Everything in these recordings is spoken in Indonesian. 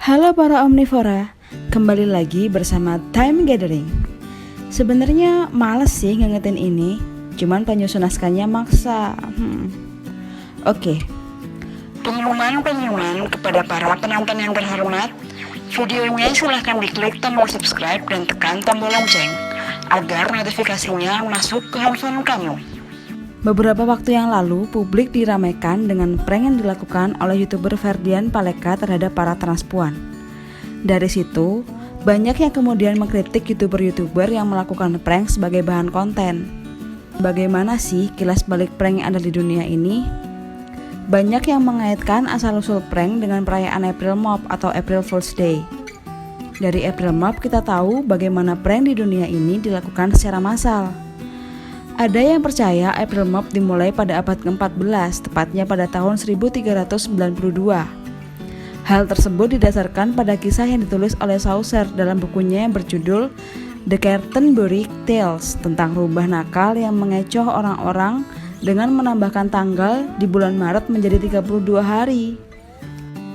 Halo para omnivora, kembali lagi bersama Time Gathering. Sebenarnya males sih ngingetin ini, cuman penyusun naskahnya maksa. Oke. Pengumuman kepada para penonton yang terhormat, videonya silahkan diklik tombol subscribe dan tekan tombol lonceng agar notifikasinya masuk ke handphone kamu. Beberapa waktu yang lalu, publik diramaikan dengan prank yang dilakukan oleh YouTuber Ferdian Paleka terhadap para transpuan. Dari situ, banyak yang kemudian mengkritik YouTuber-YouTuber yang melakukan prank sebagai bahan konten. Bagaimana sih kilas balik prank yang ada di dunia ini? Banyak yang mengaitkan asal-usul prank dengan perayaan April Mop atau April Fool's Day. Dari April Mop kita tahu bagaimana prank di dunia ini dilakukan secara massal. Ada yang percaya April Mop dimulai pada abad ke-14, tepatnya pada tahun 1392. Hal tersebut didasarkan pada kisah yang ditulis oleh Chaucer dalam bukunya yang berjudul The Canterbury Tales tentang rubah nakal yang mengecoh orang-orang dengan menambahkan tanggal di bulan Maret menjadi 32 hari.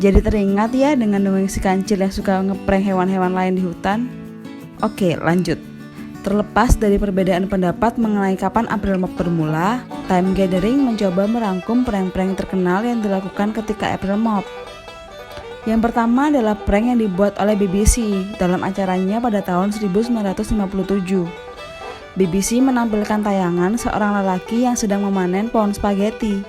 Jadi teringat ya dengan dongeng si kancil yang suka ngeprank hewan-hewan lain di hutan? Oke, lanjut. Terlepas dari perbedaan pendapat mengenai kapan April Mop bermula, Time Gathering mencoba merangkum prank-prank terkenal yang dilakukan ketika April Mop. Yang pertama adalah prank yang dibuat oleh BBC dalam acaranya pada tahun 1957. BBC menampilkan tayangan seorang lelaki yang sedang memanen pohon spaghetti.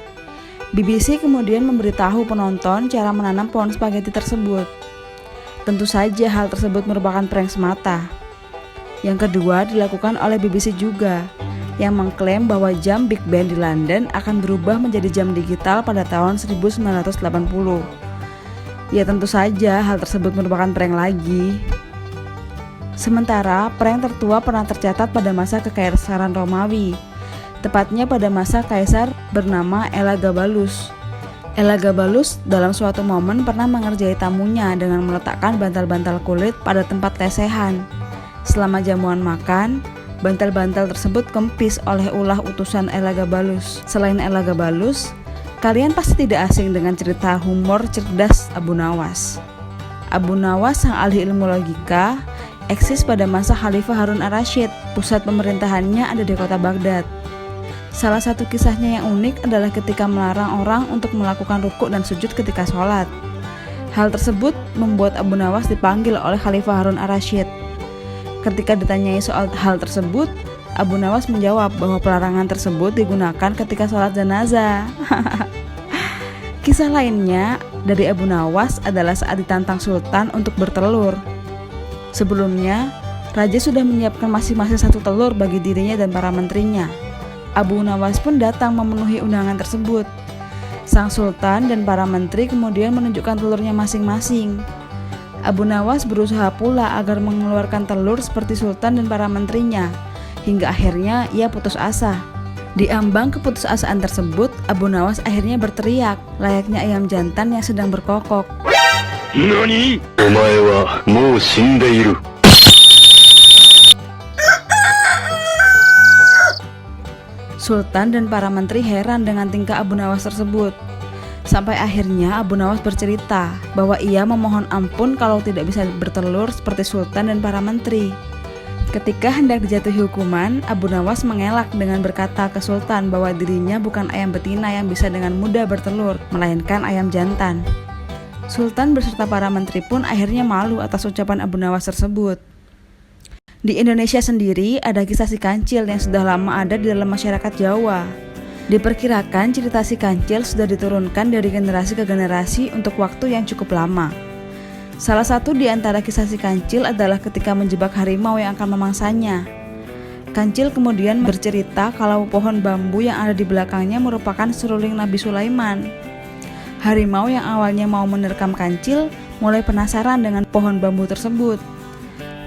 BBC kemudian memberitahu penonton cara menanam pohon spaghetti tersebut. Tentu saja hal tersebut merupakan prank semata. Yang kedua dilakukan oleh BBC juga, yang mengklaim bahwa jam Big Ben di London akan berubah menjadi jam digital pada tahun 1980. Ya tentu saja hal tersebut merupakan prank lagi. Sementara prank tertua pernah tercatat pada masa Kekaisaran Romawi, tepatnya pada masa kaisar bernama Elagabalus. Elagabalus dalam suatu momen pernah mengerjai tamunya dengan meletakkan bantal-bantal kulit pada tempat lesehan. Selama jamuan makan, bantal-bantal tersebut kempis oleh ulah utusan Elagabalus. Selain Elagabalus, kalian pasti tidak asing dengan cerita humor cerdas Abu Nawas. Abu Nawas, sang ahli ilmu logika, eksis pada masa Khalifah Harun ar-Rasyid. Pusat pemerintahannya ada di kota Baghdad. Salah satu kisahnya yang unik adalah ketika melarang orang untuk melakukan rukuk dan sujud ketika sholat. Hal tersebut membuat Abu Nawas dipanggil oleh Khalifah Harun ar-Rasyid. Ketika ditanyai soal hal tersebut, Abu Nawas menjawab bahwa pelarangan tersebut digunakan ketika sholat jenazah. Kisah lainnya dari Abu Nawas adalah saat ditantang Sultan untuk bertelur. Sebelumnya, Raja sudah menyiapkan masing-masing satu telur bagi dirinya dan para menterinya. Abu Nawas pun datang memenuhi undangan tersebut. Sang Sultan dan para menteri kemudian menunjukkan telurnya masing-masing. Abu Nawas berusaha pula agar mengeluarkan telur seperti Sultan dan para menterinya, hingga akhirnya ia putus asa. Di ambang keputusasaan tersebut, Abu Nawas akhirnya berteriak, layaknya ayam jantan yang sedang berkokok. Nani? Omae wa mou shindeiru. Sultan dan para menteri heran dengan tingkah Abu Nawas tersebut. Sampai akhirnya Abu Nawas bercerita bahwa ia memohon ampun kalau tidak bisa bertelur seperti Sultan dan para menteri. Ketika hendak dijatuhi hukuman, Abu Nawas mengelak dengan berkata ke Sultan bahwa dirinya bukan ayam betina yang bisa dengan mudah bertelur, melainkan ayam jantan. Sultan beserta para menteri pun akhirnya malu atas ucapan Abu Nawas tersebut. Di Indonesia sendiri ada kisah si kancil yang sudah lama ada di dalam masyarakat Jawa. Diperkirakan cerita si kancil sudah diturunkan dari generasi ke generasi untuk waktu yang cukup lama. Salah satu di antara kisah si kancil adalah ketika menjebak harimau yang akan memangsanya. Kancil kemudian bercerita kalau pohon bambu yang ada di belakangnya merupakan seruling Nabi Sulaiman. Harimau yang awalnya mau menerkam kancil mulai penasaran dengan pohon bambu tersebut.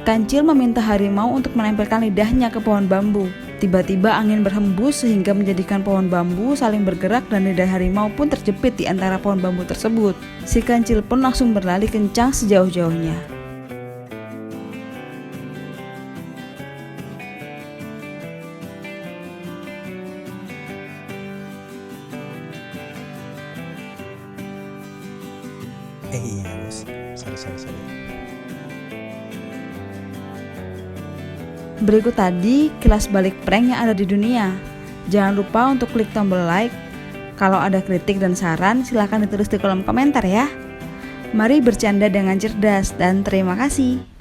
Kancil meminta harimau untuk menempelkan lidahnya ke pohon bambu. Tiba-tiba angin berhembus sehingga menjadikan pohon bambu saling bergerak dan lidah harimau pun terjepit di antara pohon bambu tersebut. Si kancil pun langsung berlari kencang sejauh-jauhnya. Iya bos, sorry. selesai. Berikut tadi kilas balik prank yang ada di dunia. Jangan lupa untuk klik tombol like. Kalau ada kritik dan saran, silahkan ditulis di kolom komentar ya. Mari bercanda dengan cerdas dan terima kasih.